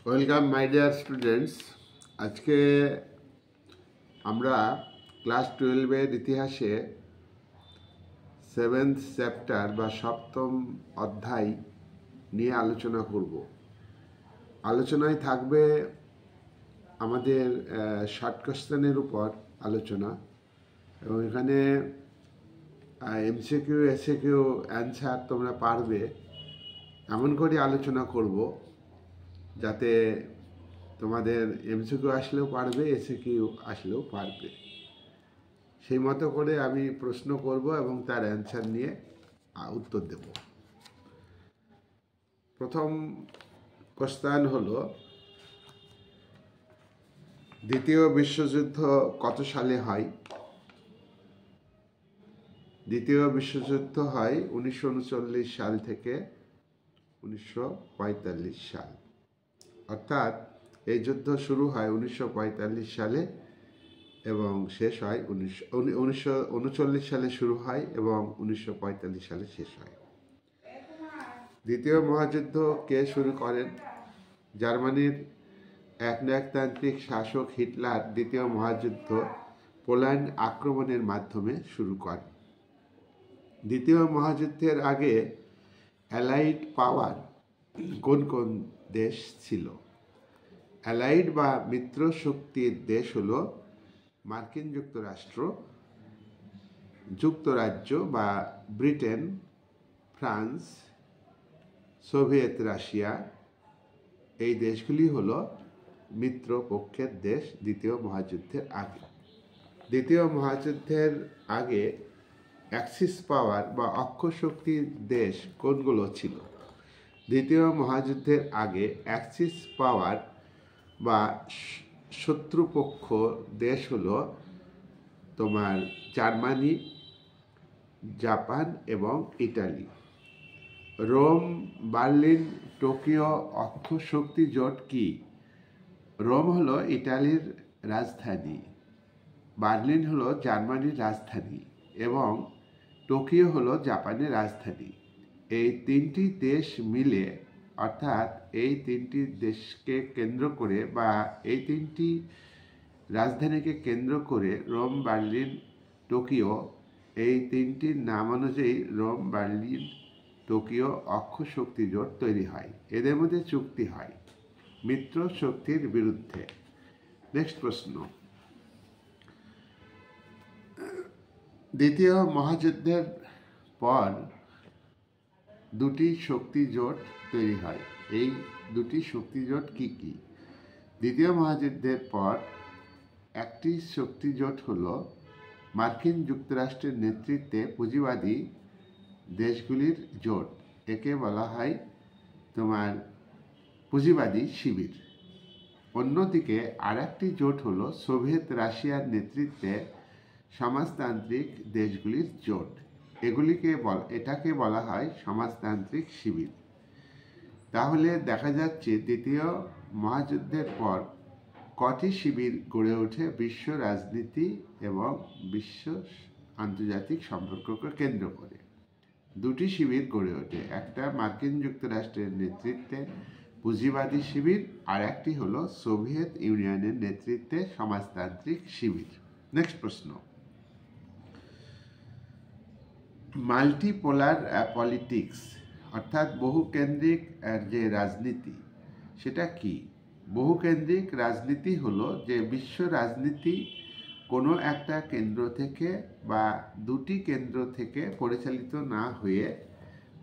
Welcome my dear students. আজকে আমরা class 12-এর ইতিহাসে 7th চ্যাপ্টার বা সপ্তম অধ্যায় নিয়ে আলোচনা করব। আলোচনায় থাকবে আমাদের শর্ট কোশ্চেনের উপর আলোচনা, এবং এখানে এমসিকিউ এসিকিউ অ্যান্সার তোমরা পারবে এমন করে আলোচনা করব যাতে তোমাদের এমসিকিউ আসলেও পারবে, এসিকিউ আসলেও পারবে। সেই মতো করে আমি প্রশ্ন করব এবং তার অ্যান্সার নিয়ে উত্তর দেব। প্রথম কোশ্চেন হলো, দ্বিতীয় বিশ্বযুদ্ধ কত সালে হয়? দ্বিতীয় বিশ্বযুদ্ধ হয় 1939 সাল থেকে 1945 সাল। অর্থাৎ এই যুদ্ধ শুরু হয় 1945 সালে এবং শেষ হয় 1939 সালে শুরু হয় এবং 1945 সালে শেষ হয়। দ্বিতীয় মহাযুদ্ধ কে শুরু করেন? জার্মানির একনায়কতান্ত্রিক শাসক হিটলার দ্বিতীয় মহাযুদ্ধ পোল্যান্ড আক্রমণের মাধ্যমে শুরু করেন। দ্বিতীয় মহাযুদ্ধের আগে অ্যালাইড পাওয়ার কোন কোন দেশ ছিল? অ্যালাইড বা মিত্র শক্তির দেশ হলো মার্কিন যুক্তরাষ্ট্র, যুক্তরাজ্য বা ব্রিটেন, ফ্রান্স, সোভিয়েত রাশিয়া। এই দেশগুলি হলো মিত্র পক্ষের দেশ দ্বিতীয় মহাযুদ্ধের আগে। দ্বিতীয় মহাযুদ্ধের আগে অ্যাক্সিস পাওয়ার বা অক্ষশক্তির দেশ কোনগুলো ছিল? দ্বিতীয় মহাযুদ্ধের আগে অ্যাক্সিস পাওয়ার বা শত্রুপক্ষ দেশ হলো তোমার জার্মানি, জাপান এবং ইটালি। রোম, বার্লিন, টোকিও অক্ষশক্তি জোট কি? রোম হলো ইটালির রাজধানী, বার্লিন হলো জার্মানির রাজধানী এবং টোকিও হলো জাপানের রাজধানী। এই তিনটি দেশ মিলে, অর্থাৎ এই তিনটি দেশকে কেন্দ্র করে বা এই তিনটি রাজধানীকে কেন্দ্র করে রোম, বার্লিন, টোকিও, এই তিনটির নাম অনুযায়ী রোম, বার্লিন, টোকিও অক্ষশক্তি জোট তৈরি হয়। এদের মধ্যে চুক্তি হয় মিত্র শক্তির বিরুদ্ধে। নেক্সট প্রশ্ন, দ্বিতীয় মহাযুদ্ধের পর দুটি শক্তি জোট তৈরি হয়। এই দুটি শক্তি জোট কি কি? দ্বিতীয় মহাযুদ্ধের পর একটি শক্তি জোট হলো মার্কিন যুক্তরাষ্ট্রের নেতৃত্বে পুঁজিবাদী দেশগুলির জোট। একে বলা হয় তোমার পুঁজিবাদী শিবির। অন্যদিকে আর একটি জোট হলো সোভিয়েত রাশিয়ার নেতৃত্বে সমাজতান্ত্রিক দেশগুলির জোট। এটাকে বলা হয় সমাজতান্ত্রিক শিবির। তাহলে দেখা যাচ্ছে দ্বিতীয় মহাযুদ্ধের পর কটি শিবির গড়ে ওঠে বিশ্ব রাজনীতি এবং বিশ্ব আন্তর্জাতিক সম্পর্ককে কেন্দ্র করে? দুটি শিবির গড়ে ওঠে, একটা মার্কিন যুক্তরাষ্ট্রের নেতৃত্বে পুঁজিবাদী শিবির, আর একটি হলো সোভিয়েত ইউনিয়নের নেতৃত্বে সমাজতান্ত্রিক শিবির। নেক্সট প্রশ্ন, মাল্টিপোলার পলিটিক্স অর্থাৎ বহুকেন্দ্রিক যে রাজনীতি, সেটা কি? বহুকেন্দ্রিক রাজনীতি হলো যে বিশ্ব রাজনীতি কোনো একটা কেন্দ্র থেকে বা দুটি কেন্দ্র থেকে পরিচালিত না হয়ে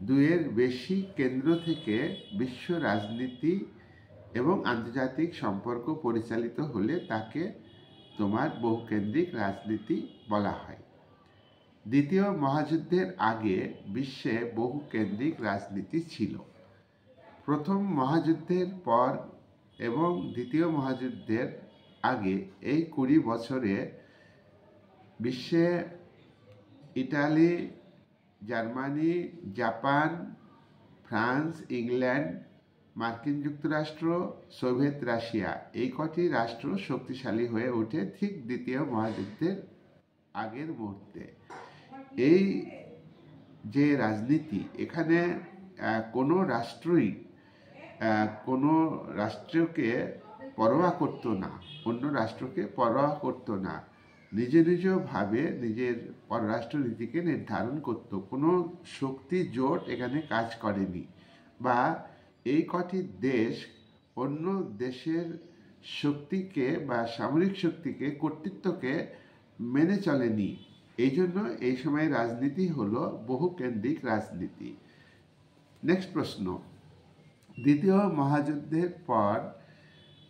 দুইয়ের বেশি কেন্দ্র থেকে বিশ্ব রাজনীতি এবং আন্তর্জাতিক সম্পর্ক পরিচালিত হলে তাকে তোমার বহুকেন্দ্রিক রাজনীতি বলা হয়। দ্বিতীয় মহাযুদ্ধের আগে বিশ্বে বহুকেন্দ্রিক রাজনীতি ছিল। প্রথম মহাযুদ্ধের পর এবং দ্বিতীয় মহাযুদ্ধের আগে এই 20 বছরে বিশ্বে Italy, Germany, Japan, France, England, মার্কিন যুক্তরাষ্ট্র, সোভিয়েত রাশিয়া, এই কটি রাষ্ট্র শক্তিশালী হয়ে ওঠে ঠিক দ্বিতীয় মহাযুদ্ধের আগের মুহূর্তে। এই যে রাজনীতি, এখানে কোনো রাষ্ট্রই কোনো রাষ্ট্রকে পরোয়া করতো না, অন্য রাষ্ট্রকে পরোয়া করতো না, নিজভাবে নিজের পররাষ্ট্র নীতিকে নির্ধারণ করত। কোনো শক্তি জোট এখানে কাজ করেনি, বা এই কটি দেশ অন্য দেশের শক্তিকে বা সামরিক শক্তিকে, কর্তৃত্বকে মেনে চলেনি। এই জন্য এই সময় রাজনীতি হলো বহুকেন্দ্রিক রাজনীতি। নেক্সট প্রশ্ন, দ্বিতীয় মহাযুদ্ধের পর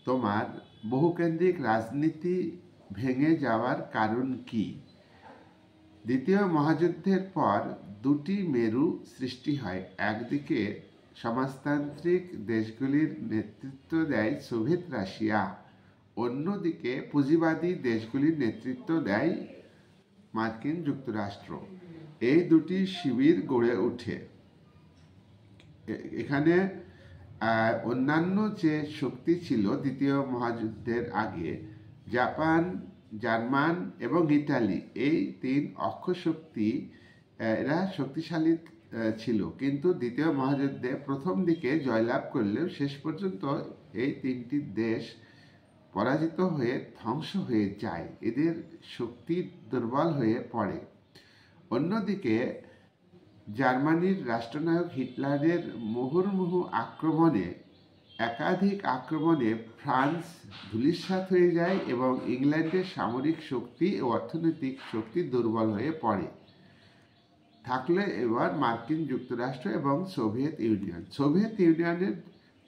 তোমার বহুকেন্দ্রিক রাজনীতি ভেঙে যাওয়ার কারণ কি? দ্বিতীয় মহাযুদ্ধের পর দুটি মেরু সৃষ্টি হয়। একদিকে সমাজতান্ত্রিক দেশগুলির নেতৃত্ব দেয় সোভিয়েত রাশিয়া, অন্যদিকে পুঁজিবাদী দেশগুলির নেতৃত্ব দেয় মার্কিন যুক্তরাষ্ট্র। এই দুটি শিবির গড়ে ওঠে। এখানে অন্যান্য যে শক্তি ছিল দ্বিতীয় মহাযুদ্ধের আগে, জাপান, জার্মান এবং ইটালি, এই তিন অক্ষশক্তি এরা শক্তিশালী ছিল, কিন্তু দ্বিতীয় মহাযুদ্ধে প্রথম দিকে জয়লাভ করলেও শেষ পর্যন্ত এই তিনটি দেশ পরাজিত হয়ে ধ্বংস হয়ে যায়, এদের শক্তি দুর্বল হয়ে পড়ে। অন্যদিকে জার্মানির রাষ্ট্রনায়ক হিটলারের মুহুর্মুহু একাধিক আক্রমণে ফ্রান্স ধূলিসাৎ হয়ে যায় এবং ইংল্যান্ডের সামরিক শক্তি ও অর্থনৈতিক শক্তি দুর্বল হয়ে পড়ে। থাকলে এবার মার্কিন যুক্তরাষ্ট্র এবং সোভিয়েত ইউনিয়ন। সোভিয়েত ইউনিয়নের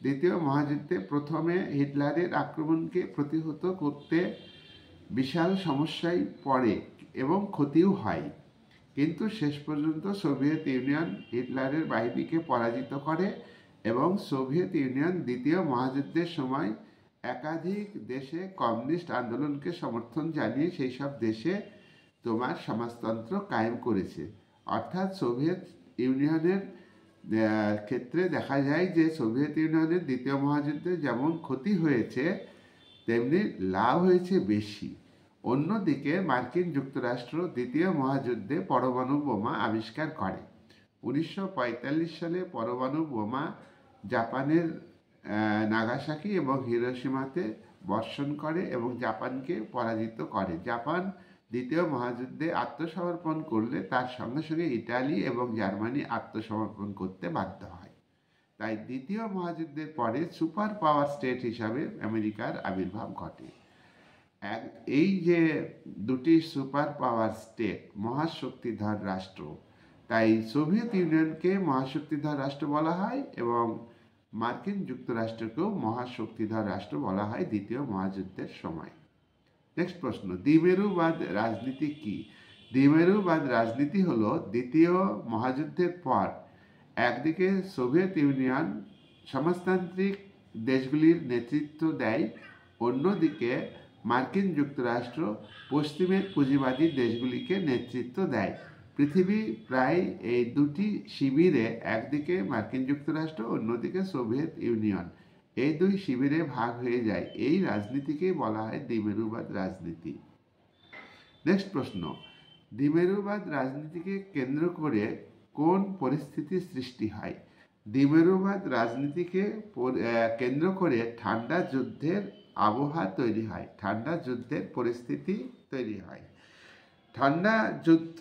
দ্বিতীয় মহাযুদ্ধে প্রথমে হিটলারের আক্রমণকে প্রতিহত করতে বিশাল সমস্যায় পড়ে এবং ক্ষতিও হয়, কিন্তু শেষ পর্যন্ত সোভিয়েত ইউনিয়ন হিটলারের বাহিনীকে পরাজিত করে এবং সোভিয়েত ইউনিয়ন দ্বিতীয় মহাযুদ্ধের সময় একাধিক দেশে কমিউনিস্ট আন্দোলনকে সমর্থন জানিয়ে সেই সব দেশে তোমার সমাজতন্ত্র কায়েম করেছে। অর্থাৎ সোভিয়েত ইউনিয়নের ক্ষেত্রে দেখা যায় যে সোভিয়েত ইউনিয়নের দ্বিতীয় মহাযুদ্ধে যেমন ক্ষতি হয়েছে তেমনি লাভ হয়েছে বেশি। অন্যদিকে মার্কিন যুক্তরাষ্ট্র দ্বিতীয় মহাযুদ্ধে পরমাণু বোমা আবিষ্কার করে। 1945 সালে পরমাণু বোমা জাপানের নাগাসাকি এবং হিরোশিমাতে বর্ষণ করে এবং জাপানকে পরাজিত করে। জাপান দ্বিতীয় মহাযুদ্ধে আত্মসমর্পণ করলে তার সঙ্গে সঙ্গে ইটালি এবং জার্মানি আত্মসমর্পণ করতে বাধ্য হয়। তাই দ্বিতীয় মহাযুদ্ধের পরে সুপার পাওয়ার স্টেট হিসাবে আমেরিকার আবির্ভাব ঘটে। এই যে দুটি সুপার পাওয়ার স্টেট, মহাশক্তিধর রাষ্ট্র, তাই সোভিয়েত ইউনিয়নকে মহাশক্তিধর রাষ্ট্র বলা হয় এবং মার্কিন যুক্তরাষ্ট্রকেও মহাশক্তিধর রাষ্ট্র বলা হয় দ্বিতীয় মহাযুদ্ধের সময়। নেক্সট প্রশ্ন, দ্বিমেরুবাদ রাজনীতি কি? দ্বিমেরুবাদ রাজনীতি হলো দ্বিতীয় মহাযুদ্ধের পর একদিকে সোভিয়েত ইউনিয়ন সমাজতান্ত্রিক দেশগুলির নেতৃত্ব দেয়, অন্যদিকে মার্কিন যুক্তরাষ্ট্র পশ্চিমের পুঁজিবাদী দেশগুলিকে নেতৃত্ব দেয়। পৃথিবী প্রায় এই দুটি শিবিরে, একদিকে মার্কিন যুক্তরাষ্ট্র, অন্যদিকে সোভিয়েত ইউনিয়ন, এই দুই শিবিরে ভাগ হয়ে যায়। এই রাজনীতিকে বলা হয় দ্বিমেরুবাদ রাজনীতি। নেক্সট প্রশ্ন, দ্বিমেরুবাদ রাজনীতিকে কেন্দ্র করে কোন পরিস্থিতি সৃষ্টি হয়? দ্বিমেরুবাদ রাজনীতিকে কেন্দ্র করে ঠান্ডা যুদ্ধের আবহাওয়া তৈরি হয়, ঠান্ডা যুদ্ধের পরিস্থিতি তৈরি হয়। ঠান্ডা যুদ্ধ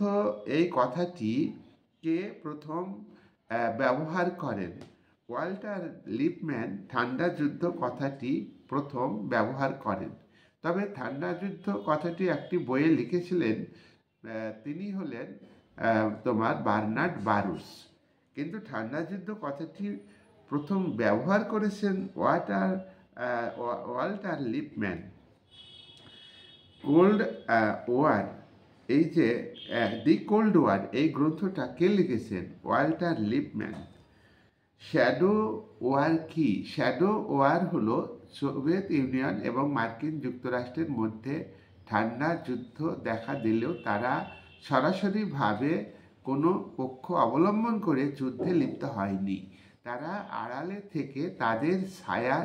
এই কথাটি কে প্রথম ব্যবহার করেন? ওয়াল্টার লিপম্যান ঠান্ডা যুদ্ধ কথাটি প্রথম ব্যবহার করেন। তবে ঠান্ডা যুদ্ধ কথাটি একটি বইয়ে লিখেছিলেন, তিনি হলেন তোমার বার্নার্ড বারুস। কিন্তু ঠান্ডা যুদ্ধ কথাটি প্রথম ব্যবহার করেছেন ওয়াল্টার লিপম্যান। কোল্ড ওয়ার, এই যে দি কোল্ড ওয়ার, এই গ্রন্থটা কে লিখেছেন? Walter Lippmann. শ্যাডো ওয়ার কি? শ্যাডো ওয়ার হলো সোভিয়েত ইউনিয়ন এবং মার্কিন যুক্তরাষ্ট্রের মধ্যে ঠান্ডা যুদ্ধ দেখা দিলেও তারা সরাসরিভাবে কোনো পক্ষ অবলম্বন করে যুদ্ধে লিপ্ত হয়নি। তারা আড়ালে থেকে তাদের ছায়া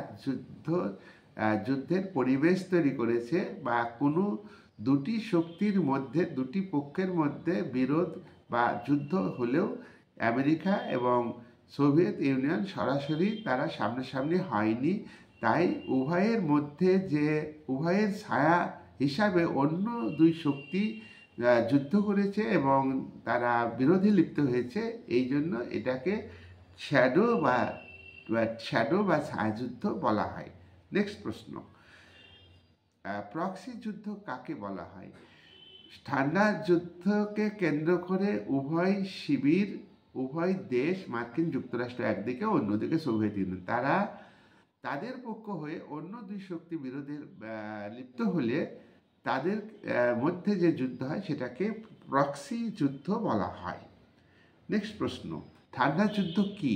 যুদ্ধের পরিবেশ তৈরি করেছে, বা কোনো দুটি শক্তির মধ্যে, দুটি পক্ষের মধ্যে বিরোধ বা যুদ্ধ হলেও আমেরিকা এবং সোভিয়েত ইউনিয়ন সরাসরি তারা সামনাসামনি হয়নি, তাই উভয়ের মধ্যে যে উভয়ের ছায়া হিসাবে অন্য দুই শক্তি যুদ্ধ করেছে এবং তারা বিরোধী লিপ্ত হয়েছে, এই জন্য এটাকে শ্যাডো বা ছায়াযুদ্ধ বলা হয়। নেক্সট প্রশ্ন, প্রক্সি যুদ্ধ কাকে বলা হয়? ঠান্ডা যুদ্ধকে কেন্দ্র করে উভয় দেশ, মার্কিন যুক্তরাষ্ট্র একদিকে, অন্যদিকে সোভিয়েত ইউনিয়ন, তারা তাদের পক্ষ হয়ে অন্য দুই শক্তি বিরোধে লিপ্ত হলে তাদের মধ্যে যে যুদ্ধ হয় সেটাকে প্রক্সি যুদ্ধ বলা হয়। নেক্সট প্রশ্ন, ঠান্ডা যুদ্ধ কি?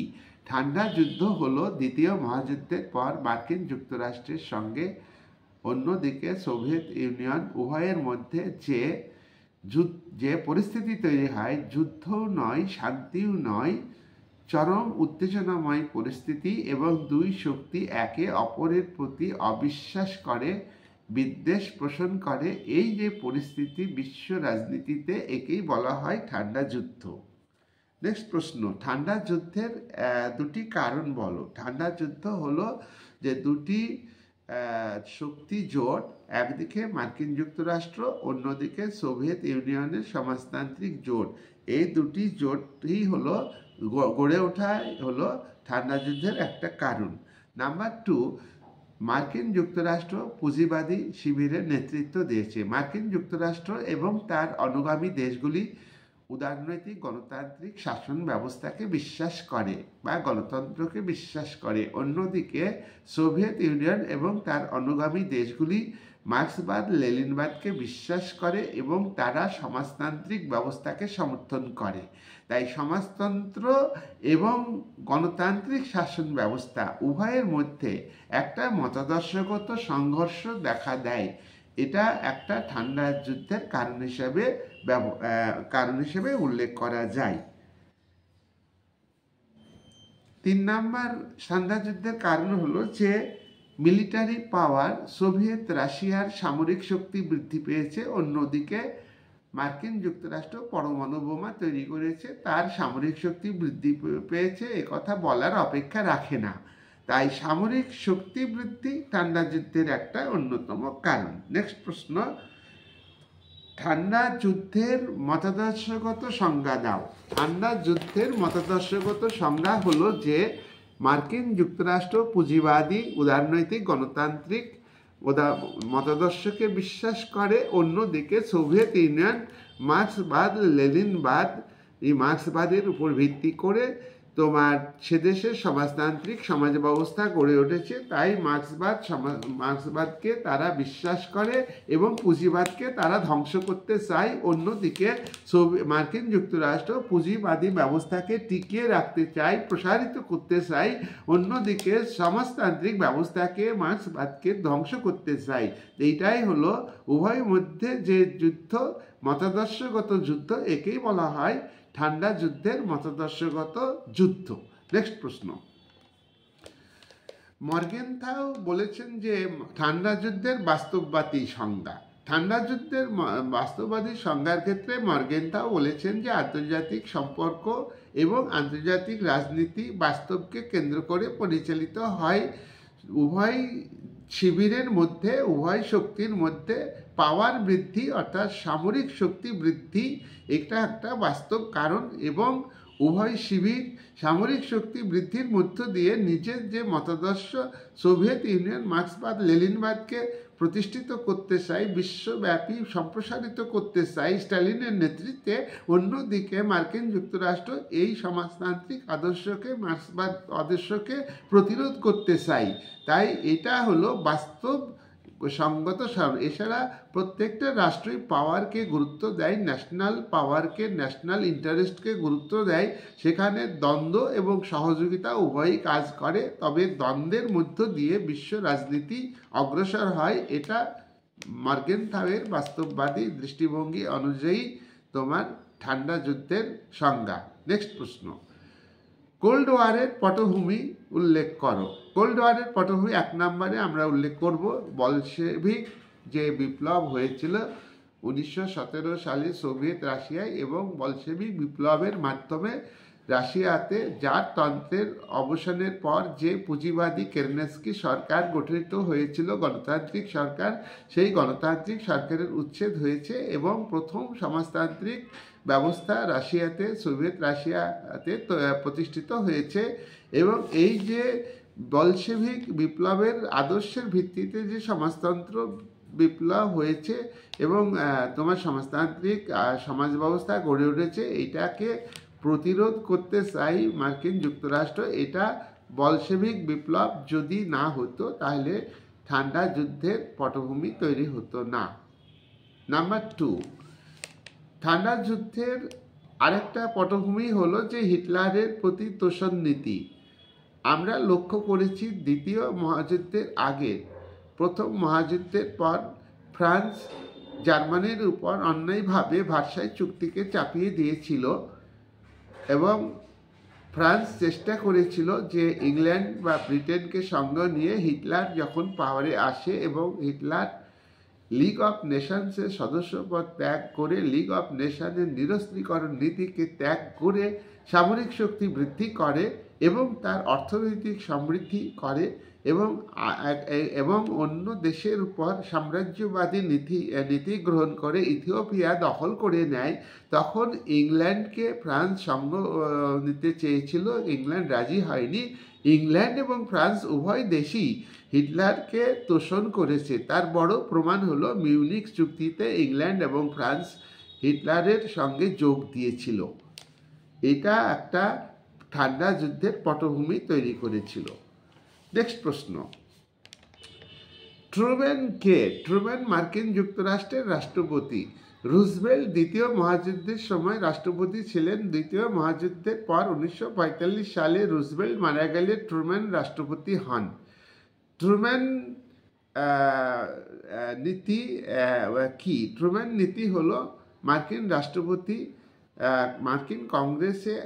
ঠান্ডা যুদ্ধ হলো দ্বিতীয় মহাযুদ্ধের পর মার্কিন যুক্তরাষ্ট্রের সঙ্গে অন্যদিকে সোভিয়েত ইউনিয়ন উভয়ের মধ্যে যে পরিস্থিতি তৈরি হয়, যুদ্ধও নয়, শান্তিও নয়, চরম উত্তেজনাময় পরিস্থিতি, এবং দুই শক্তি একে অপরের প্রতি অবিশ্বাস করে, বিদ্বেষ পোষণ করে, এই যে পরিস্থিতি বিশ্ব রাজনীতিতে, একেই বলা হয় ঠান্ডা যুদ্ধ। নেক্সট প্রশ্ন, ঠান্ডা যুদ্ধের দুটি কারণ বলো। ঠান্ডা যুদ্ধ হলো যে দুটি শক্তি জোট, একদিকে মার্কিন যুক্তরাষ্ট্র, অন্যদিকে সোভিয়েত ইউনিয়নের সমাজতান্ত্রিক জোট, এই দুটি জোটই হলো গড়ে ওঠা হলো ঠান্ডা যুদ্ধের একটা কারণ। নাম্বার 2, মার্কিন যুক্তরাষ্ট্র পুঁজিবাদী শিবিরের নেতৃত্ব দিয়েছে। মার্কিন যুক্তরাষ্ট্র এবং তার অনুগামী দেশগুলি উদারনৈতিক গণতান্ত্রিক শাসন ব্যবস্থাকে বিশ্বাস করে বা গণতন্ত্রকে বিশ্বাস করে। অন্যদিকে সোভিয়েত ইউনিয়ন এবং তার অনুগামী দেশগুলি মার্ক্সবাদ লেনিনবাদকে বিশ্বাস করে এবং তারা সমাজতান্ত্রিক ব্যবস্থাকে সমর্থন করে। তাই সমাজতন্ত্র এবং গণতান্ত্রিক শাসন ব্যবস্থা উভয়ের মধ্যে একটা মতাদর্শগত সংঘর্ষ দেখা দেয়। এটা একটা ঠান্ডা যুদ্ধের কারণ হিসেবে উল্লেখ করা যায়। 3 নাম্বার ঠান্ডা যুদ্ধের কারণ হলো যে মিলিটারি পাওয়ার, সোভিয়েত রাশিয়ার সামরিক শক্তি বৃদ্ধি পেয়েছে, অন্যদিকে মার্কিন যুক্তরাষ্ট্র পরমাণু বোমা তৈরি করেছে, তার সামরিক শক্তি বৃদ্ধি পেয়েছে, একথা বলার অপেক্ষা রাখে না। তাই সামরিক শক্তি বৃদ্ধি ঠান্ডা যুদ্ধের একটা অন্যতম কারণ। নেক্সট প্রশ্ন, ঠান্ডা যুদ্ধের মতাদর্শগত সংজ্ঞা দাও। ঠান্ডা যুদ্ধের মতাদর্শগত সংজ্ঞা হলো যে মার্কিন যুক্তরাষ্ট্র পুঁজিবাদী উদারনৈতিক গণতান্ত্রিক মতাদর্শকে বিশ্বাস করে, অন্যদিকে সোভিয়েত ইউনিয়ন মার্ক্সবাদ লেনিনবাদ, এই মার্ক্সবাদের উপর ভিত্তি করে সে দেশের সমাজতান্ত্রিক সমাজ ব্যবস্থা গড়ে উঠেছে। তাই মার্ক্সবাদকে তারা বিশ্বাস করে এবং পুঁজিবাদকে তারা ধ্বংস করতে চায়। অন্যদিকে মার্কিন যুক্তরাষ্ট্র পুঁজিবাদী ব্যবস্থাকে টিকিয়ে রাখতে চায়, প্রসারিত করতে চায়, অন্যদিকে সমাজতান্ত্রিক ব্যবস্থাকে, মার্ক্সবাদকে ধ্বংস করতে চায়। এইটাই হলো উভয়ের মধ্যে যে যুদ্ধ, মতাদর্শগত যুদ্ধ, একেই বলা হয় ঠান্ডা যুদ্ধের মতাদর্শগত যুদ্ধ। নেক্সট প্রশ্ন, মর্গেনথাউ বলেছেন যে ঠান্ডা যুদ্ধের বাস্তববাদী সংজ্ঞা। ঠান্ডা যুদ্ধের বাস্তববাদী সংজ্ঞার ক্ষেত্রে মর্গেনথাউ বলেছেন যে আন্তর্জাতিক সম্পর্ক এবং আন্তর্জাতিক রাজনীতি বাস্তবকে কেন্দ্র করে পরিচালিত হয়। উভয় শিবিরের মধ্যে, উভয় শক্তির মধ্যে পাওয়ার বৃদ্ধি অর্থাৎ সামরিক শক্তি বৃদ্ধি এটা একটা বাস্তব কারণ, এবং উভয় শিবির সামরিক শক্তি বৃদ্ধির মধ্য দিয়ে নিজের যে মতাদর্শ, সোভিয়েত ইউনিয়ন মার্ক্সবাদ লেনিনবাদকে প্রতিষ্ঠিত করতে চায়, বিশ্বব্যাপী সম্প্রসারিত করতে চায় স্ট্যালিনের নেতৃত্বে, অন্যদিকে মার্কিন যুক্তরাষ্ট্র এই সমাজতান্ত্রিক আদর্শকে, মার্ক্সবাদ আদর্শকে প্রতিরোধ করতে চায়। তাই এটা হলো বাস্তব সঙ্গত সারণ। এছাড়া প্রত্যেকটা রাষ্ট্রই পাওয়ারকে গুরুত্ব দেয়, ন্যাশনাল পাওয়ারকে, ন্যাশনাল ইন্টারেস্টকে গুরুত্ব দেয়। সেখানে দ্বন্দ্ব এবং সহযোগিতা উভয়ই কাজ করে, তবে দ্বন্দ্বের মধ্য দিয়ে বিশ্ব রাজনীতি অগ্রসর হয়। এটা মর্গেনথাউয়ের বাস্তববাদী দৃষ্টিভঙ্গি অনুযায়ী তোমার ঠান্ডা যুদ্ধের সংজ্ঞা। নেক্সট প্রশ্ন, কোল্ড ওয়ারের পটভূমি উল্লেখ করো। কোল্ড ওয়ারের পটভূমি 1 নম্বরে আমরা উল্লেখ করব বলশেভিক যে বিপ্লব হয়েছিল 1917 সালে সোভিয়েত রাশিয়ায়, এবং বলশেভিক বিপ্লবের মাধ্যমে রাশিয়াতে জার তন্ত্রের অবসানের পর যে পুঁজিবাদী কেরেনস্কি সরকার গঠিত হয়েছিল, গণতান্ত্রিক সরকার, সেই গণতান্ত্রিক সরকারের উচ্ছেদ হয়েছে এবং প্রথম সমাজতান্ত্রিক ব্যবস্থা রাশিয়াতে, সোভিয়েত রাশিয়াতে প্রতিষ্ঠিত হয়েছে। এবং এই যে বলশেভিক বিপ্লবের আদর্শের ভিত্তিতে যে সমাজতন্ত্র বিপ্লব হয়েছে এবং তোমার সমাজতান্ত্রিক সমাজ ব্যবস্থা গড়ে উঠেছে, এটাকে প্রতিরোধ করতে চাই মার্কিন যুক্তরাষ্ট্র। এটা বলশেভিক বিপ্লব যদি না হতো তাহলে ঠান্ডা যুদ্ধের পটভূমি তৈরি হতো না। নাম্বার 2, ঠান্ডা যুদ্ধের আরেকটা পটভূমি হলো যে হিটলারের প্রতি তোষণ নীতি। আমরা লক্ষ্য করেছি দ্বিতীয় মহাযুদ্ধের আগে, প্রথম মহাযুদ্ধের পর ফ্রান্স জার্মানির উপর অন্যায়ভাবে ভার্সাই চুক্তিকে চাপিয়ে দিয়েছিল এবং ফ্রান্স চেষ্টা করেছিল যে ইংল্যান্ড বা ব্রিটেনকে সঙ্গে নিয়ে হিটলার যখন পাওয়ারে আসে এবং হিটলার লীগ অফ নেশনসের সদস্যপদ ত্যাগ করে, লীগ অফ নেশনের নিরস্ত্রীকরণ নীতিকে ত্যাগ করে সামরিক শক্তি বৃদ্ধি করে এবং তার অর্থনৈতিক সমৃদ্ধি করে এবং অন্য দেশের উপর সাম্রাজ্যবাদী নীতি গ্রহণ করে ইথিওপিয়া দখল করে নেয়, তখন ইংল্যান্ডকে ফ্রান্স সঙ্গ নিতে চেয়েছিল। ইংল্যান্ড রাজি হয়নি। ইংল্যান্ড এবং ফ্রান্স উভয় দেশই হিটলারকে তোষণ করেছে। তার বড় প্রমাণ হলো মিউনিখ চুক্তিতে ইংল্যান্ড এবং ফ্রান্স হিটলারের সঙ্গে যোগ দিয়েছিল। এটা একটা ঠান্ডা যুদ্ধের পটভূমি তৈরি করেছিল। নেক্সট প্রশ্ন, ট্রুম্যান কে? ট্রুম্যান মার্কিন যুক্তরাষ্ট্রের রাষ্ট্রপতি। রুজভেল্ট দ্বিতীয় মহাযুদ্ধের সময় রাষ্ট্রপতি ছিলেন। দ্বিতীয় মহাযুদ্ধের পর 1945 সালে রুজভেল্ট মারা গেলে ট্রুম্যান রাষ্ট্রপতি হন। ট্রুম্যান নীতি কি? ট্রুম্যান নীতি হলো মার্কিন রাষ্ট্রপতি মার্কিন কংগ্রেসে,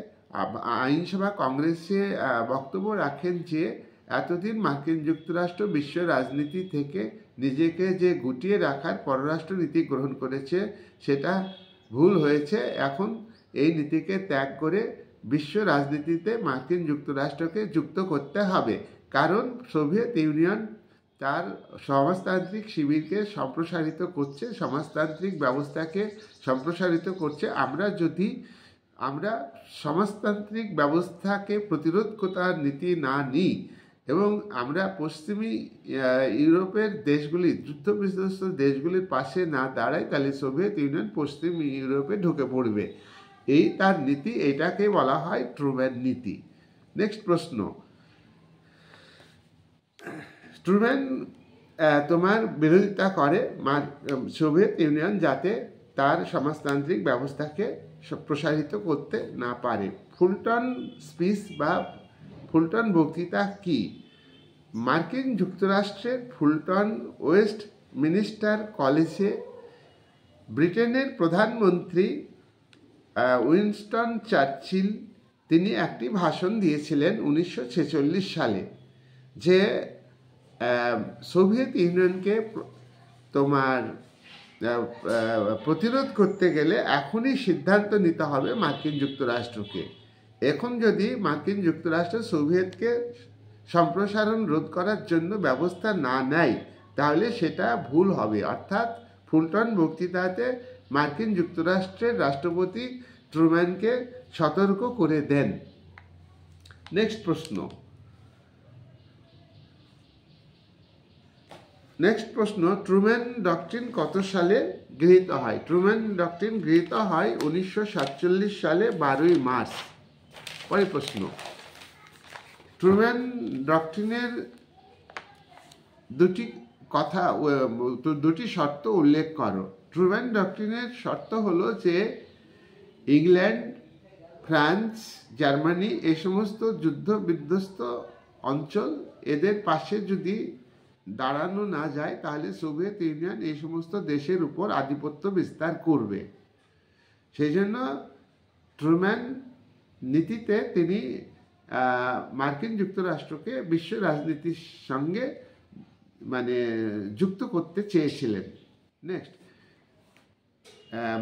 আইনসভা কংগ্রেসে বক্তব্য রাখেন যে এতদিন মার্কিন যুক্তরাষ্ট্র বিশ্ব রাজনীতি থেকে নিজেকে যে গুটিয়ে রাখার পররাষ্ট্র নীতি গ্রহণ করেছে সেটা ভুল হয়েছে। এখন এই নীতিকে ত্যাগ করে বিশ্ব রাজনীতিতে মার্কিন যুক্তরাষ্ট্রকে যুক্ত করতে হবে, কারণ সোভিয়েত ইউনিয়ন তার সমাজতান্ত্রিক শিবিরকে সম্প্রসারিত করছে, সমাজতান্ত্রিক ব্যবস্থাকে সম্প্রসারিত করছে। আমরা সমাজতান্ত্রিক ব্যবস্থাকে প্রতিরোধ করার নীতি না নিই এবং আমরা পশ্চিমী ইউরোপের দেশগুলি, যুদ্ধ বিধ্বস্ত দেশগুলির পাশে না দাঁড়াই, তাহলে সোভিয়েত ইউনিয়ন পশ্চিম ইউরোপে ঢুকে পড়বে। এই তার নীতি, এটাকে বলা হয় ট্রুম্যান নীতি। নেক্সট প্রশ্ন, ট্রুম্যান তোমার বিরোধিতা করে সোভিয়েত ইউনিয়ন যাতে তার সমাজতান্ত্রিক ব্যবস্থাকে প্রসারিত করতে না পারে। ফুলটন স্পিচ বা ফুলটন বক্তৃতা কি? মার্কিন যুক্তরাষ্ট্রের ফুলটন ওয়েস্ট মিনিস্টার কলেজে ব্রিটেনের প্রধানমন্ত্রী উইনস্টন চার্চিল তিনি একটি ভাষণ দিয়েছিলেন 1946 সালে, যে সোভিয়েত ইউনিয়নকে তোমার প্রতিরোধ করতে গেলে এখনই সিদ্ধান্ত নিতে হবে মার্কিন যুক্তরাষ্ট্রকে। এখন যদি মার্কিন যুক্তরাষ্ট্র সোভিয়েতকে সম্প্রসারণ রোধ করার জন্য ব্যবস্থা না নেয় তাহলে সেটা ভুল হবে। অর্থাৎ ফুলটন বক্তৃতাতে মার্কিন যুক্তরাষ্ট্রের রাষ্ট্রপতি ট্রুম্যানকে সতর্ক করে দেন। নেক্সট প্রশ্ন, ট্রুম্যান ডক্ট্রিন কত সালে গৃহীত হয়? ট্রুম্যান ডক্ট্রিন গৃহীত হয় 1947 সালে 12ই মার্চ। পরের প্রশ্ন, ট্রুম্যান ডক্ট্রিনের দুটি শর্ত উল্লেখ করো। ট্রুম্যান ডক্ট্রিনের শর্ত হলো যে ইংল্যান্ড, ফ্রান্স, জার্মানি এই সমস্ত যুদ্ধ বিধ্বস্ত অঞ্চল, এদের পাশে যদি দাঁড়ানো না যায় তাহলে সোভিয়েত ইউনিয়ন এই সমস্ত দেশের উপর আধিপত্য বিস্তার করবে। সেই জন্য ট্রুম্যান নীতিতে তিনি মার্কিন যুক্তরাষ্ট্রকে বিশ্ব রাজনীতির সঙ্গে যুক্ত করতে চেয়েছিলেন। নেক্সট,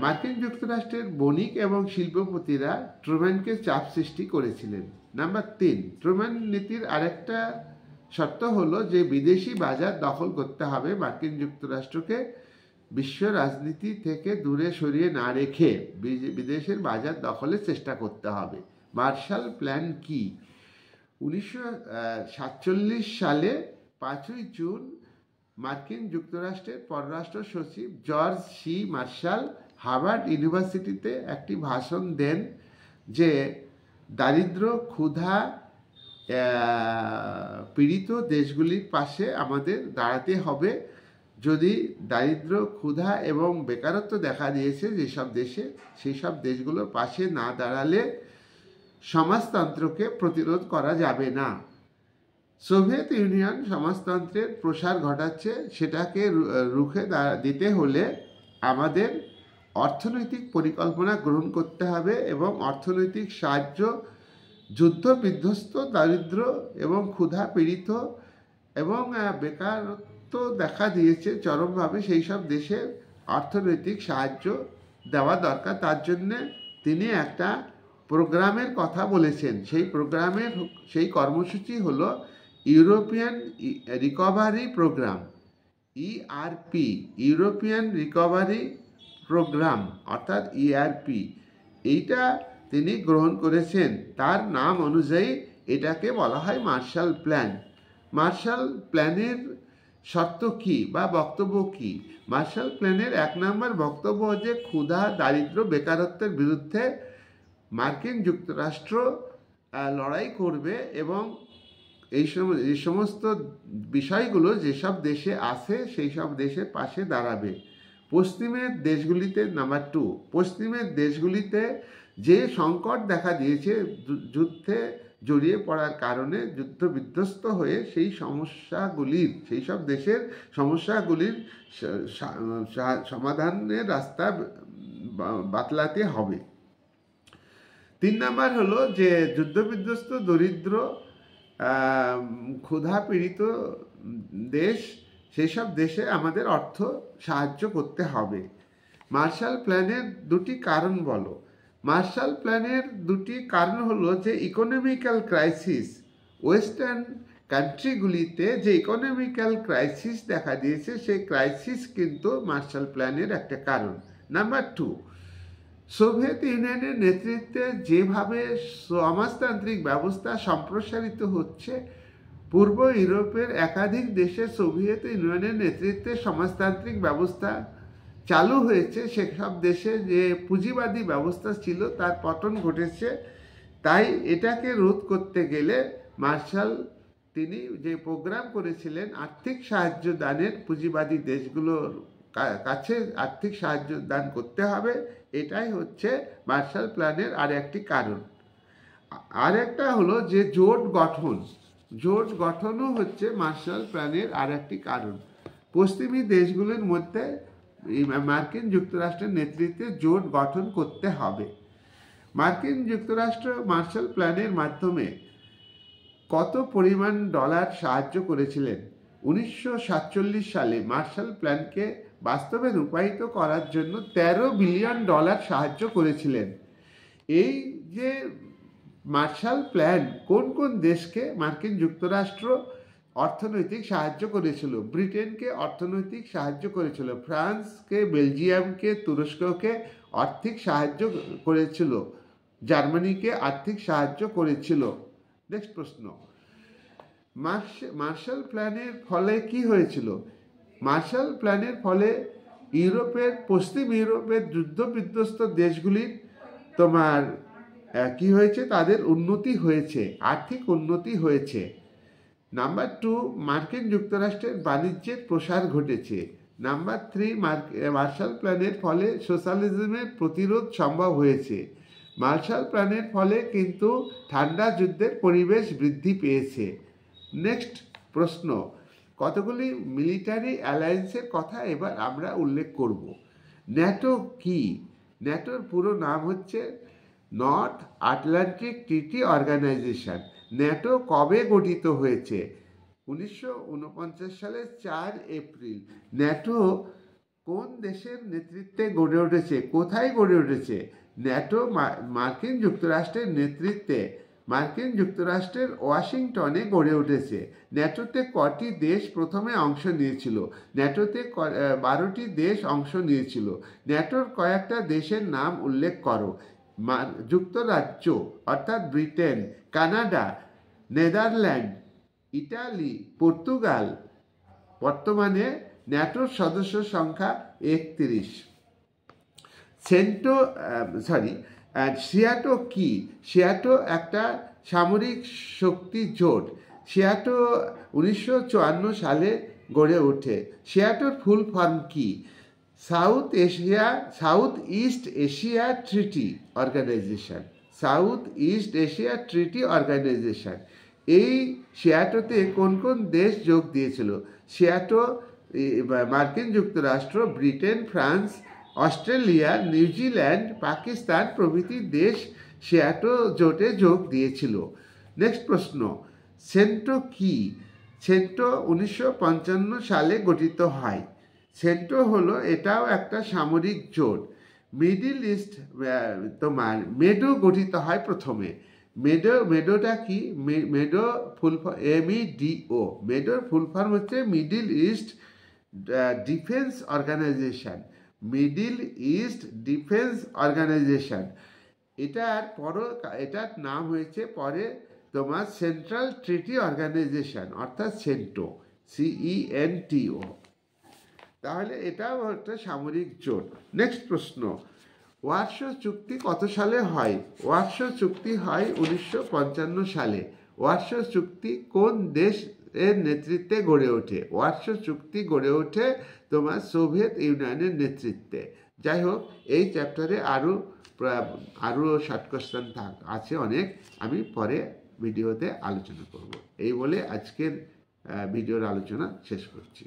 মার্কিন যুক্তরাষ্ট্রের বণিক এবং শিল্পপতিরা ট্রুম্যানকে চাপ সৃষ্টি করেছিলেন। নাম্বার 3, ট্রুম্যান নীতির আরেকটা শর্ত হলো যে বিদেশি বাজার দখল করতে হবে, মার্কিন যুক্তরাষ্ট্রকে বিশ্ব রাজনীতি থেকে দূরে সরিয়ে না রেখে বিদেশের বাজার দখলের চেষ্টা করতে হবে। মার্শাল প্ল্যান কি? 1947 সালে 5ই জুন মার্কিন যুক্তরাষ্ট্রের পররাষ্ট্র সচিব জর্জ সি মার্শাল হার্ভার্ড ইউনিভার্সিটিতে একটি ভাষণ দেন যে দারিদ্র, ক্ষুধা পীড়িত দেশগুলির পাশে আমাদের দাঁড়াতে হবে। যদি দারিদ্র, ক্ষুধা এবং বেকারত্ব দেখা দিয়েছে যেসব দেশে, সেই সব দেশগুলোর পাশে না দাঁড়ালে সমাজতন্ত্রকে প্রতিরোধ করা যাবে না। সোভিয়েত ইউনিয়ন সমাজতন্ত্রের প্রসার ঘটাচ্ছে, সেটাকে রুখে দিতে হলে আমাদের অর্থনৈতিক পরিকল্পনা গ্রহণ করতে হবে এবং অর্থনৈতিক সাহায্য যুদ্ধ বিধ্বস্ত, দারিদ্র এবং ক্ষুধা পীড়িত এবং বেকারত্ব দেখা দিয়েছে চরমভাবে সেই সব দেশের অর্থনৈতিক সাহায্য দেওয়া দরকার। তার জন্যে তিনি একটা প্রোগ্রামের কথা বলেছেন। সেই কর্মসূচি হলো European Recovery Programme, ERP, European Recovery Programme অর্থাৎ ইআরপি। এইটা তিনি গ্রহণ করেছেন। তার নাম অনুযায়ী এটাকে বলা হয় মার্শাল প্ল্যান। মার্শাল প্ল্যানের শর্ত কি বা বক্তব্য কি? মার্শাল প্ল্যানের 1 নম্বর বক্তব্য যে ক্ষুধা, দারিদ্র, বেকারত্বের বিরুদ্ধে মার্কিন যুক্তরাষ্ট্র লড়াই করবে এবং এই সমস্ত বিষয়গুলো যেসব দেশে আছে সেই সব দেশের পাশে দাঁড়াবে। পশ্চিমের দেশগুলিতে, নাম্বার 2, পশ্চিমের দেশগুলিতে যে সংকট দেখা দিয়েছে যুদ্ধে জড়িয়ে পড়ার কারণে, যুদ্ধ বিধ্বস্ত হয়ে সেই সব দেশের সমস্যাগুলির সমাধানের রাস্তা বাতলাতে হবে। 3 নম্বর হলো যে যুদ্ধবিধ্বস্ত, দরিদ্র, ক্ষুধা পীড়িত দেশ, সেই সব দেশে আমাদের অর্থ সাহায্য করতে হবে। মার্শাল প্ল্যানের 2টি কারণ বলো। মার্শাল প্ল্যানের 2টি কারণ হলো যে ইকোনমিক্যাল ক্রাইসিস, ওয়েস্টার্ন কান্ট্রিগুলিতে যে ইকোনমিক্যাল ক্রাইসিস দেখা দিয়েছে, সেই ক্রাইসিস কিন্তু মার্শাল প্ল্যানের একটা কারণ। নাম্বার 2, সোভিয়েত ইউনিয়নের নেতৃত্বে যেভাবে সমাজতান্ত্রিক ব্যবস্থা সম্প্রসারিত হচ্ছে, পূর্ব ইউরোপের একাধিক দেশে সোভিয়েত ইউনিয়নের নেতৃত্বে সমাজতান্ত্রিক ব্যবস্থা চালু হয়েছে, সেসব দেশে যে পুঁজিবাদী ব্যবস্থা ছিল তার পতন ঘটেছে। তাই এটাকে রোধ করতে গেলে মার্শাল তিনি যে প্রোগ্রাম করেছিলেন আর্থিক সাহায্য দানের, পুঁজিবাদী দেশগুলোর কাছে আর্থিক সাহায্য দান করতে হবে, এটাই হচ্ছে মার্শাল প্ল্যানের আর একটি কারণ। আর একটা হলো যে জোট গঠনও হচ্ছে মার্শাল প্ল্যানের আর একটি কারণ। পশ্চিমী দেশগুলির মধ্যে মার্কিন যুক্তরাষ্ট্রের নেতৃত্বে জোট গঠন করতে হবে। মার্কিন যুক্তরাষ্ট্র মার্শাল প্ল্যানের মাধ্যমে কত পরিমাণ ডলার সাহায্য করেছিলেন? 1947 সালে মার্শাল প্ল্যানকে বাস্তবে রূপায়িত করার জন্য $13 বিলিয়ন সাহায্য করেছিলেন। এই যে মার্শাল প্ল্যান কোন কোন দেশকে মার্কিন যুক্তরাষ্ট্র অর্থনৈতিক সাহায্য করেছিল? ব্রিটেনকে অর্থনৈতিক সাহায্য করেছিল, ফ্রান্সকে, বেলজিয়ামকে, তুরস্ককে আর্থিক সাহায্য করেছিল, জার্মানিকে আর্থিক সাহায্য করেছিল। নেক্সট প্রশ্ন, মার্শাল প্ল্যানের ফলে কি হয়েছিল? মার্শাল প্ল্যানের ফলে পশ্চিম ইউরোপের যুদ্ধ বিধ্বস্ত দেশগুলির কি হয়েছে? তাদের উন্নতি হয়েছে, আর্থিক উন্নতি হয়েছে। নাম্বার 2, মার্কিন যুক্তরাষ্ট্রের বাণিজ্যের প্রসার ঘটেছে। নাম্বার 3, মার্শাল প্ল্যানের ফলে সোশ্যালিজমের প্রতিরোধ সম্ভব হয়েছে। মার্শাল প্ল্যানের ফলে কিন্তু ঠান্ডা যুদ্ধের পরিবেশ বৃদ্ধি পেয়েছে। নেক্সট প্রশ্ন, কতগুলি মিলিটারি অ্যালায়েন্সের কথা এবার আমরা উল্লেখ করব। ন্যাটো কি? ন্যাটোর পুরো নাম হচ্ছে north Atlantic treaty organization. NATO কবে গঠিত হয়েছে? 1949 সালের 4 এপ্রিল। ন্যাটো কোন দেশের নেতৃত্বে গড়ে উঠেছে, কোথায় গড়ে উঠেছে? ন্যাটো মার্কিন যুক্তরাষ্ট্রের নেতৃত্বে মার্কিন যুক্তরাষ্ট্রের ওয়াশিংটনে গড়ে উঠেছে। ন্যাটোতে কটি দেশ প্রথমে অংশ নিয়েছিল? ন্যাটোতে 12টি দেশ অংশ নিয়েছিল। ন্যাটোর কয়েকটা দেশের নাম উল্লেখ করো। যুক্তরাজ্য অর্থাৎ Britain, Canada, Netherland, Italy, Portugal. বর্তমানে ন্যাটোর সদস্য সংখ্যা 31। সিয়াটো কি? সিয়াটো একটা সামরিক শক্তি জোট। সিয়াটো 1954 সালে গড়ে ওঠে। সিয়াটোর ফুল ফর্ম কি? South east Asia treaty organization. South east Asia treaty organization. এই সিয়াটোতে কোন কোন দেশ যোগ দিয়েছিল? সিয়াটো মার্কিন যুক্তরাষ্ট্র, Britain, France, Australia, New Zealand, Pakistan প্রভৃতি দেশ সিয়াটো জোটে যোগ দিয়েছিল। নেক্সট প্রশ্ন, সেন্টো কি? সেন্টো 1955 সালে গঠিত হয়। সেন্টো হলো এটাও একটা সামরিক জোট। মিডল ইস্ট তোমার মেডো গঠিত হয় প্রথমে। মেডোটা কি? MEDO full MEDO। মেডোর ফুল ফর্ম হচ্ছে Middle East Defence Organisation. Middle East Defence Organisation. এটার নাম হয়েছে পরে তোমার সেন্ট্রাল ট্রিটি অর্গানাইজেশন, অর্থাৎ সেন্টো, CENTO। তাহলে এটাও একটা সামরিক জোট। নেক্সট প্রশ্ন, ওয়ারশো চুক্তি কত সালে হয়? ওয়ারশো চুক্তি হয় 1955 সালে। ওয়ারশো চুক্তি কোন দেশ এর নেতৃত্বে গড়ে ওঠে? ওয়ারশো চুক্তি গড়ে ওঠে তোমার সোভিয়েত ইউনিয়নের নেতৃত্বে। যাই হোক, এই চ্যাপ্টারে আরও শর্ট কোয়েশ্চেন আছে অনেক, আমি পরে ভিডিওতে আলোচনা করব। এই বলে আজকের ভিডিওর আলোচনা শেষ করছি।